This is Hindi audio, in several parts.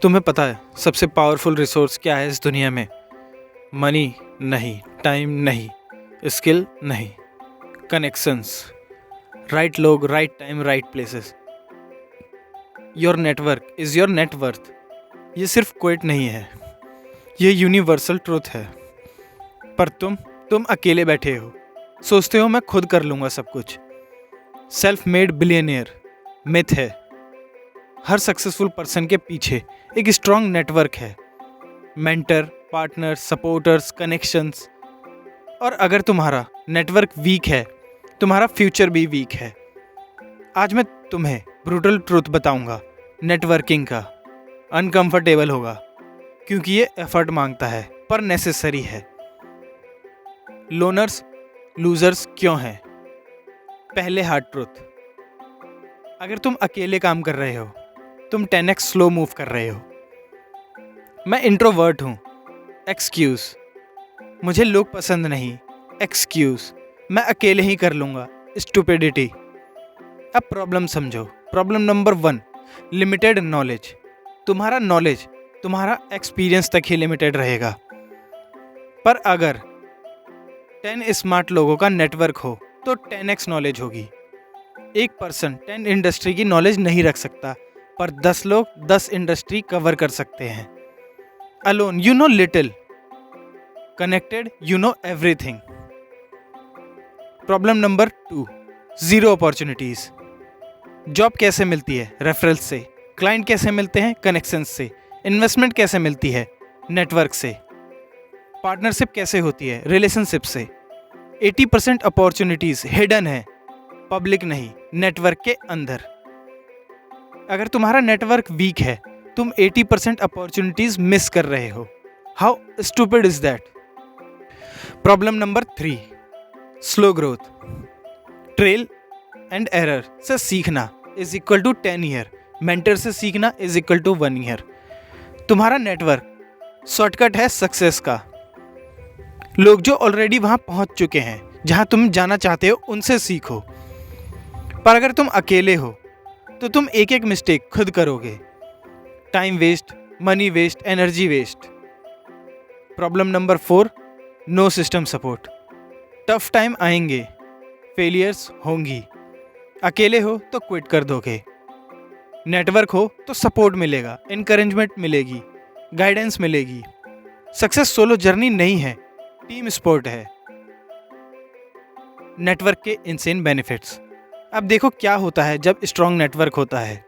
तुम्हें पता है सबसे पावरफुल रिसोर्स क्या है इस दुनिया में? मनी नहीं, टाइम नहीं, स्किल नहीं, कनेक्शंस। राइट लोग, right time, right places. Your network is your net worth. ये सिर्फ क्वेट नहीं है, ये यूनिवर्सल ट्रूथ है। पर तुम अकेले बैठे हो, सोचते हो मैं खुद कर लूँगा सब कुछ। सेल्फ मेड बिलियनियर मिथ है। हर सक्सेसफुल पर्सन के पीछे एक स्ट्रॉन्ग नेटवर्क है, मेंटर, पार्टनर, सपोर्टर्स, कनेक्शंस। और अगर तुम्हारा नेटवर्क वीक है, तुम्हारा फ्यूचर भी वीक है। आज मैं तुम्हें ब्रूटल ट्रूथ बताऊंगा नेटवर्किंग का। अनकंफर्टेबल होगा क्योंकि ये एफर्ट मांगता है, पर नेसेसरी है। लोनर्स लूजर्स क्यों हैं? पहले हार्ड ट्रूथ, अगर तुम अकेले काम कर रहे हो, तुम 10x स्लो मूव कर रहे हो। मैं इंट्रोवर्ट हूँ, एक्सक्यूज। मुझे लोग पसंद नहीं, एक्सक्यूज। मैं अकेले ही कर लूँगा, स्टुपिडिटी। अब प्रॉब्लम समझो। Problem number 1, limited knowledge. तुम्हारा नॉलेज तुम्हारा एक्सपीरियंस तक ही लिमिटेड रहेगा। पर अगर 10 स्मार्ट लोगों का नेटवर्क हो तो 10x नॉलेज होगी। एक पर्सन 10 इंडस्ट्री की नॉलेज नहीं रख सकता, पर 10 लोग 10 इंडस्ट्री कवर कर सकते हैं। Alone you know little, connected you know everything. Problem number 2, zero opportunities. Job कैसे मिलती है? रेफरल से। क्लाइंट कैसे मिलते हैं? कनेक्शंस से। इन्वेस्टमेंट कैसे मिलती है? नेटवर्क से। पार्टनरशिप कैसे होती है? रिलेशनशिप से। 80% अपॉर्चुनिटीज हिडन है, पब्लिक नहीं, नेटवर्क के अंदर। अगर तुम्हारा नेटवर्क वीक है, तुम 80% अपॉर्चुनिटीज मिस कर रहे हो। How stupid is that? Problem number 3, slow growth. Trail and error से सीखना is equal to 10 year. Mentor से सीखना इज इक्वल टू 1 ईयर। तुम्हारा नेटवर्क शॉर्टकट है सक्सेस का। लोग जो ऑलरेडी वहां पहुंच चुके हैं, जहां तुम जाना चाहते हो, उनसे सीखो। पर अगर तुम अकेले हो तो तुम एक एक मिस्टेक खुद करोगे। Time waste, money waste, energy waste. Problem number 4, no system support. Tough time आएंगे, फेलियर्स होंगी। अकेले हो तो क्विट कर दोगे। नेटवर्क हो तो सपोर्ट मिलेगा, इनकरेजमेंट मिलेगी, गाइडेंस मिलेगी। सक्सेस सोलो जर्नी नहीं है, टीम स्पोर्ट है। नेटवर्क के इनसेन बेनिफिट्स। अब देखो क्या होता है जब स्ट्रॉन्ग नेटवर्क होता है।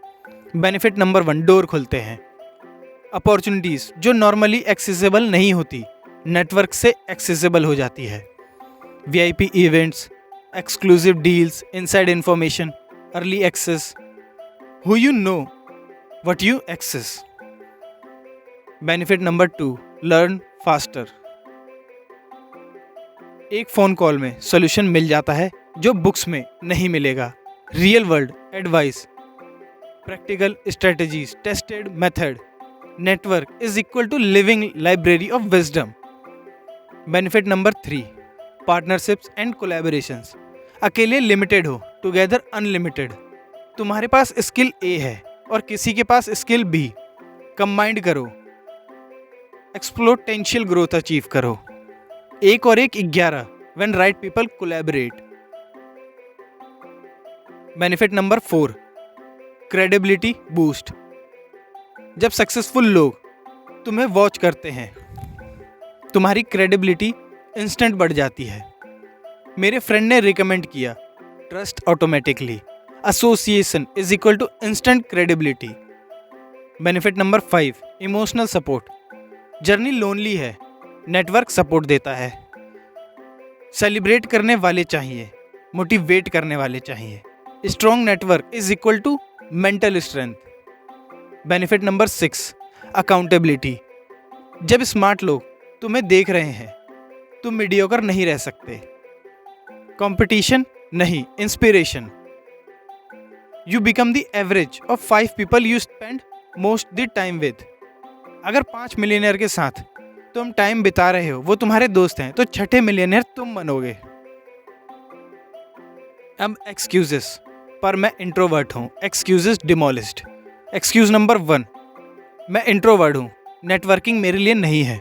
बेनिफिट नंबर 1, डोर खुलते हैं। अपॉर्चुनिटीज जो नॉर्मली एक्सेसिबल नहीं होती, नेटवर्क से एक्सेसिबल हो जाती है। VIP events, exclusive deals, inside information, early access. Who you know what you access. Benefit number 2, learn faster. एक फ़ोन कॉल में सॉल्यूशन मिल जाता है जो बुक्स में नहीं मिलेगा। Real world advice, practical strategies, tested method. Network is equal to living library of wisdom. Benefit number 3, partnerships and collaborations. अकेले लिमिटेड हो, टुगेदर अनलिमिटेड। तुम्हारे पास स्किल A है और किसी के पास स्किल B, कंबाइंड करो, एक्सप्लोटेंशियल ग्रोथ अचीव करो। 1 और 1 11 when right people collaborate. Benefit number 4, credibility boost. जब सक्सेसफुल लोग तुम्हें वॉच करते हैं, तुम्हारी क्रेडिबिलिटी इंस्टेंट बढ़ जाती है। मेरे फ्रेंड ने रिकमेंड किया, trust automatically. Association is equal to instant credibility. Benefit number 5, emotional support. Journey lonely है, नेटवर्क सपोर्ट देता है। सेलिब्रेट करने वाले चाहिए, मोटिवेट करने वाले चाहिए। Strong network is equal to mental strength. Benefit number 6, accountability. जब स्मार्ट लोग तुम्हें देख रहे हैं, तुम मीडियोकर नहीं रह सकते। कंपटीशन नहीं, inspiration. You become the average of 5 people you spend most the time with. अगर 5 मिलियनियर के साथ तुम टाइम बिता रहे हो, वो तुम्हारे दोस्त हैं, तो 6ठे मिलियनियर तुम बनोगे। अब एक्सक्यूजेस, पर मैं इंट्रोवर्ट हूँ, एक्सक्यूजेस डिमोलिस्ड। एक्सक्यूज नंबर 1, मैं इंट्रोवर्ट हूँ, नेटवर्किंग मेरे लिए नहीं है।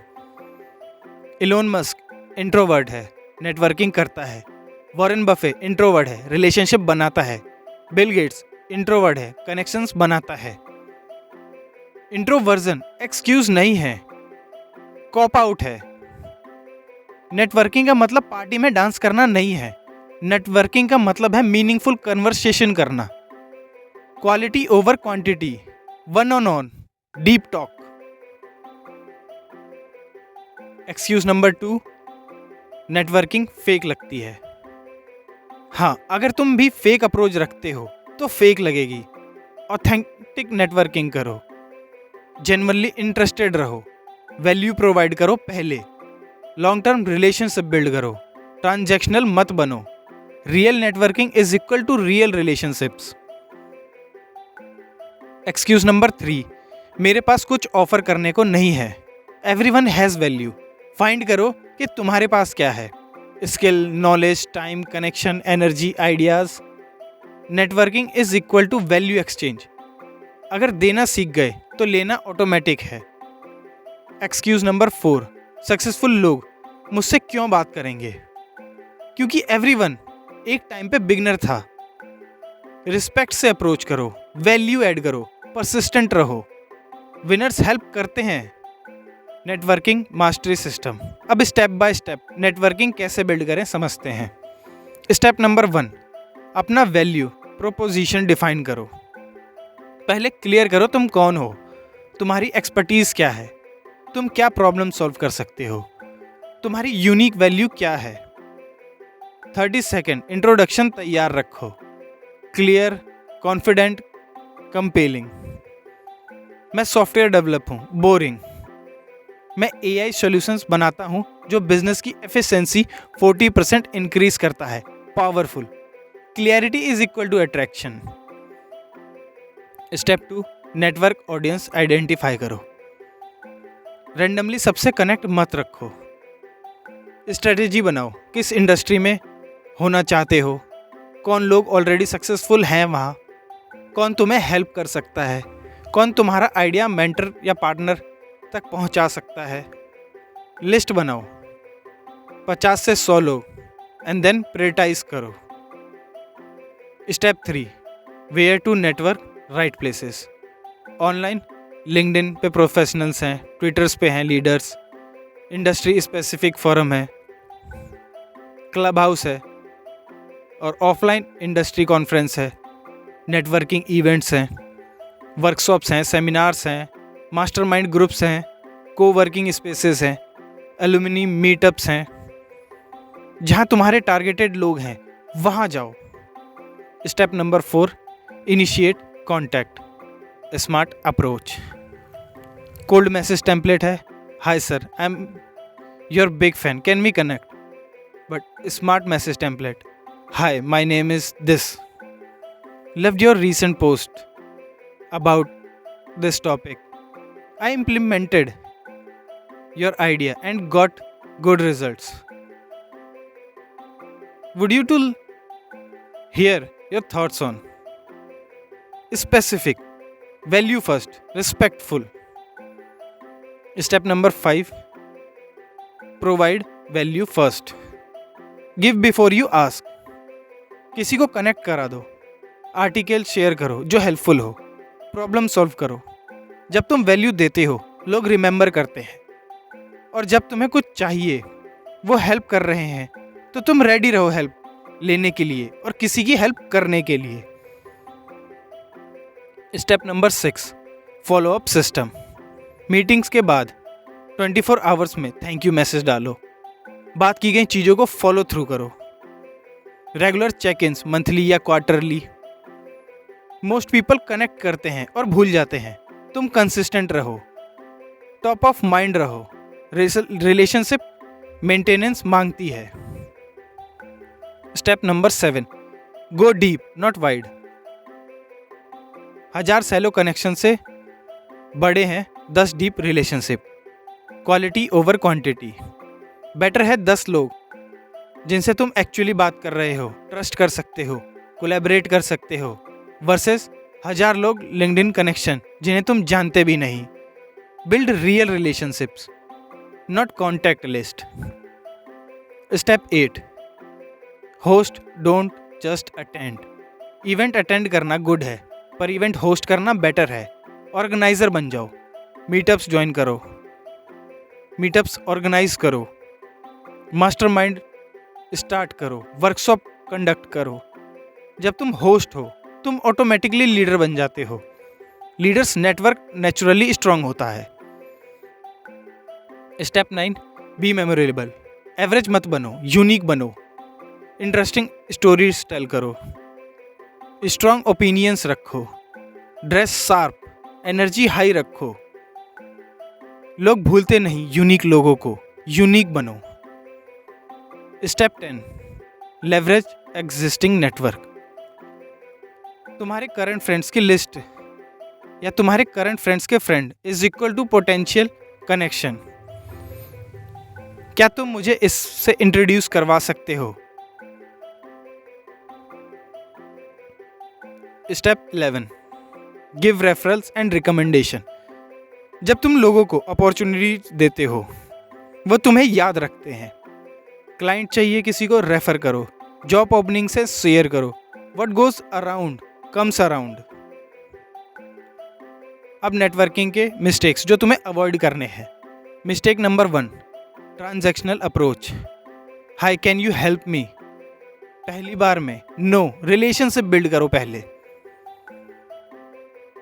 इलोन मस्क इंट्रोवर्ट है, नेटवर्किंग करता है। वॉरेन बफे इंट्रोवर्ट है, रिलेशनशिप बनाता है। बिल गेट्स इंट्रोवर्ट है, कनेक्शंस बनाता है। इंट्रोवर्जन एक्सक्यूज नहीं है, कॉप आउट है। नेटवर्किंग का मतलब पार्टी में डांस करना नहीं है। नेटवर्किंग का मतलब है मीनिंगफुल कन्वर्सेशन करना, quality over quantity, one on deep talk. Excuse number 2, networking fake लगती है। हाँ, अगर तुम भी फेक अप्रोच रखते हो तो फेक लगेगी। ऑथेंटिक नेटवर्किंग करो, जेन्युइनली इंटरेस्टेड रहो, वैल्यू प्रोवाइड करो पहले, लॉन्ग टर्म रिलेशनशिप बिल्ड करो, ट्रांजैक्शनल मत बनो। Real networking is equal to real relationships. Excuse number 3, मेरे पास कुछ ऑफर करने को नहीं है। Everyone has value. फाइंड करो कि तुम्हारे पास क्या है। Skill, knowledge, time, connection, energy, ideas. Networking is equal to value exchange. अगर देना सीख गए तो लेना ऑटोमेटिक है। एक्सक्यूज नंबर 4, सक्सेसफुल लोग मुझसे क्यों बात करेंगे? क्योंकि एवरीवन एक टाइम पे बिगनर था। रिस्पेक्ट से अप्रोच करो, वैल्यू ऐड करो, परसिस्टेंट रहो। विनर्स हेल्प करते हैं। Networking mastery system. अब स्टेप बाय स्टेप नेटवर्किंग कैसे बिल्ड करें समझते हैं। स्टेप नंबर 1, अपना वैल्यू प्रोपोजिशन डिफाइन करो। पहले क्लियर करो तुम कौन हो, तुम्हारी एक्सपर्टीज क्या है, तुम क्या प्रॉब्लम सॉल्व कर सकते हो, तुम्हारी यूनिक वैल्यू क्या है। 30 सेकेंड इंट्रोडक्शन तैयार रखो। Clear, confident, compelling. मैं सॉफ्टवेयर डेवलप हूँ, बोरिंग। मैं AI सॉल्यूशंस बनाता हूँ जो बिजनेस की एफिशिएंसी 40% इंक्रीज करता है, powerful. Clarity is equal to attraction. Step 2, network audience identify करो। रैंडमली सबसे कनेक्ट मत रखो। स्ट्रेटेजी बनाओ, किस इंडस्ट्री में होना चाहते हो, कौन लोग ऑलरेडी सक्सेसफुल हैं वहाँ, कौन तुम्हें हेल्प कर सकता है, कौन तुम्हारा आइडिया मेंटर या पार्टनर तक पहुँचा सकता है। लिस्ट बनाओ 50 से 100 लोग एंड देन प्रायोरिटाइज करो। Step 3, where to network right places. Online LinkedIn पे प्रोफेशनल्स हैं, ट्विटर्स पे हैं लीडर्स, इंडस्ट्री स्पेसिफिक फोरम है, क्लब हाउस है, और ऑफलाइन इंडस्ट्री कॉन्फ्रेंस है, नेटवर्किंग इवेंट्स हैं, वर्कशॉप्स हैं, सेमिनार्स हैं, मास्टरमाइंड ग्रुप्स हैं, कोवर्किंग स्पेसेस हैं, एलुमिनी मीटअप्स हैं। जहाँ तुम्हारे टारगेटेड लोग हैं वहाँ जाओ। Step number 4, initiate contact, smart approach. Cold message template है, हाय sir, I am your big fan, can we connect. But smart message template, hi my name is this, loved your recent post about this topic. I implemented your idea and got good results. Would you to hear your thoughts on specific, value first, respectful. Step number 5, provide value first. Give before you ask. किसी को कनेक्ट करा दो, आर्टिकल शेयर करो जो हेल्पफुल हो, प्रॉब्लम सॉल्व करो। जब तुम वैल्यू देते हो लोग रिमेंबर करते हैं, और जब तुम्हें कुछ चाहिए वो हेल्प कर रहे हैं तो तुम रेडी रहो हेल्प लेने के लिए और किसी की हेल्प करने के लिए। Step number 6, follow up system. Meetings के बाद 24 आवर्स में थैंक यू मैसेज डालो। बात की गई चीज़ों को फॉलो थ्रू करो। रेगुलर चेक इन्स, मंथली या क्वार्टरली। मोस्ट पीपल कनेक्ट करते हैं और भूल जाते हैं, तुम कंसिस्टेंट रहो, टॉप ऑफ माइंड रहो। रिलेशनशिप मेंटेनेंस मांगती है। Step number 7, go deep not wide. 1000 shallow connection से बड़े हैं 10 deep relationship. Quality over quantity. Better है 10 लोग जिनसे तुम एक्चुअली बात कर रहे हो, ट्रस्ट कर सकते हो, कोलैबोरेट कर सकते हो, वर्सेस 1000 लोग लिंक्डइन कनेक्शन जिन्हें तुम जानते भी नहीं, Build real relationships, not contact list. Step 8. Host, don't just attend. Event attend करना गुड है, पर इवेंट होस्ट करना बेटर है. ऑर्गेनाइजर बन जाओ. मीटअप्स ज्वाइन करो, मीटअप्स ऑर्गेनाइज करो, मास्टरमाइंड स्टार्ट करो, वर्कशॉप कंडक्ट करो. जब तुम होस्ट हो तुम ऑटोमेटिकली लीडर बन जाते हो. लीडर्स नेटवर्क नेचुरली स्ट्रांग होता है. स्टेप 9. B memorable. एवरेज मत बनो, यूनिक बनो. इंटरेस्टिंग स्टोरीज टेल करो, स्ट्रांग ओपिनियंस रखो, ड्रेस शार्प, एनर्जी हाई रखो. लोग भूलते नहीं यूनिक लोगों को, यूनिक बनो. स्टेप 10. Leverage existing network. तुम्हारे करंट फ्रेंड्स की लिस्ट या तुम्हारे करंट फ्रेंड्स के friend is equal to potential connection. क्या तुम मुझे इससे इंट्रोड्यूस करवा सकते हो? Step 11. Give referrals and recommendation. जब तुम लोगों को अपॉर्चुनिटी देते हो वो तुम्हें याद रखते हैं. क्लाइंट चाहिए किसी को रेफर करो, जॉब ओपनिंग से शेयर करो. What goes around comes around. अब नेटवर्किंग के मिस्टेक्स जो तुम्हें अवॉइड करने हैं. Mistake number 1. Transactional approach. Hi, can you help me. पहली बार में नो. रिलेशनशिप बिल्ड करो पहले.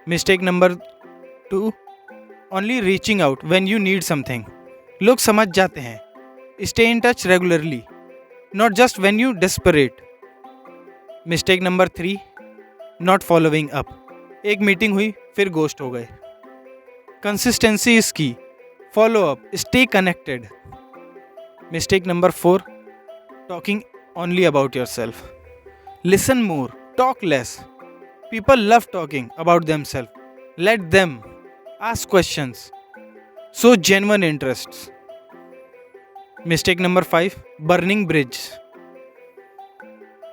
Mistake number 2. Only reaching out when you need something. लोग समझ जाते हैं. Stay in touch regularly, not just when you desperate. Mistake number 3. Not following up. एक मीटिंग हुई फिर गोस्ट हो गए. Consistency is key. Follow up, stay connected. Mistake number 4. Talking only about yourself. Listen more, talk less. People love talking about themselves. Let them ask questions. Show genuine interest. Mistake number 5. Burning bridge.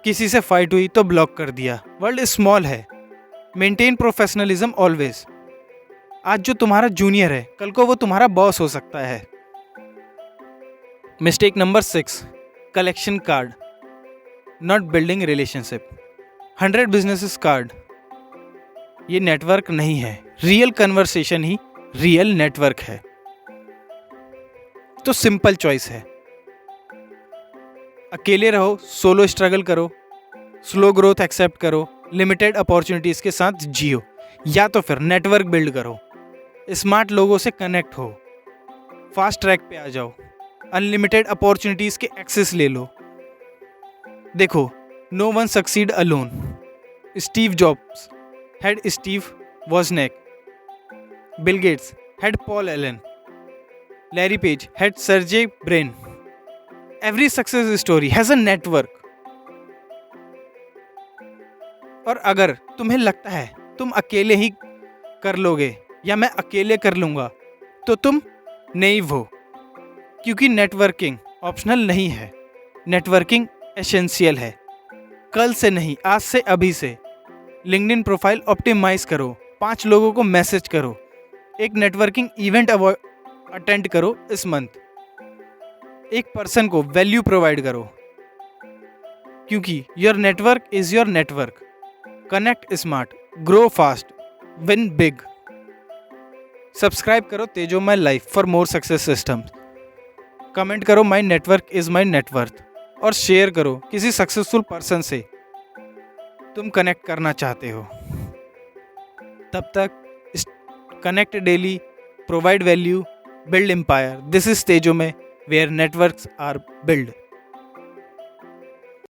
किसी से फाइट हुई तो ब्लॉक कर दिया. वर्ल्ड स्मॉल है. Maintain professionalism always. आज जो तुम्हारा जूनियर है कल को वो तुम्हारा बॉस हो सकता है. Mistake number 6. Collection card, not building relationship. 100 businesses card. ये नेटवर्क नहीं है. रियल कन्वर्सेशन ही रियल नेटवर्क है. तो सिंपल चॉइस है. अकेले रहो, सोलो स्ट्रगल करो, स्लो ग्रोथ एक्सेप्ट करो, लिमिटेड अपॉर्चुनिटीज के साथ जियो, या तो फिर नेटवर्क बिल्ड करो, स्मार्ट लोगों से कनेक्ट हो, फास्ट ट्रैक पे आ जाओ, अनलिमिटेड अपॉर्चुनिटीज के एक्सेस ले लो. देखो, no one succeed alone. Steve Jobs had Steve Wozniak. Bill Gates had Paul Allen. Larry Page had Sergey Brin. Every success story has a network. और अगर तुम्हें लगता है तुम अकेले ही कर लोगे या मैं अकेले कर लूँगा तो तुम नेइव हो, क्योंकि नेटवर्किंग ऑप्शनल नहीं है. नेटवर्किंग एसेंशियल है. कल से नहीं, आज से, अभी से. लिंक्डइन प्रोफाइल ऑप्टिमाइज करो, 5 लोगों को मैसेज करो, एक नेटवर्किंग इवेंट अटेंड करो इस मंथ, एक पर्सन को वैल्यू प्रोवाइड करो, क्योंकि your network is your network. Connect smart, grow fast, win big. Subscribe करो Tejomay life for more success systems. Comment करो my network is my net worth, और शेयर करो किसी सक्सेसफुल पर्सन से तुम कनेक्ट करना चाहते हो. तब तक connect daily, provide value, build empire. This is Tejo Mein, where networks are built.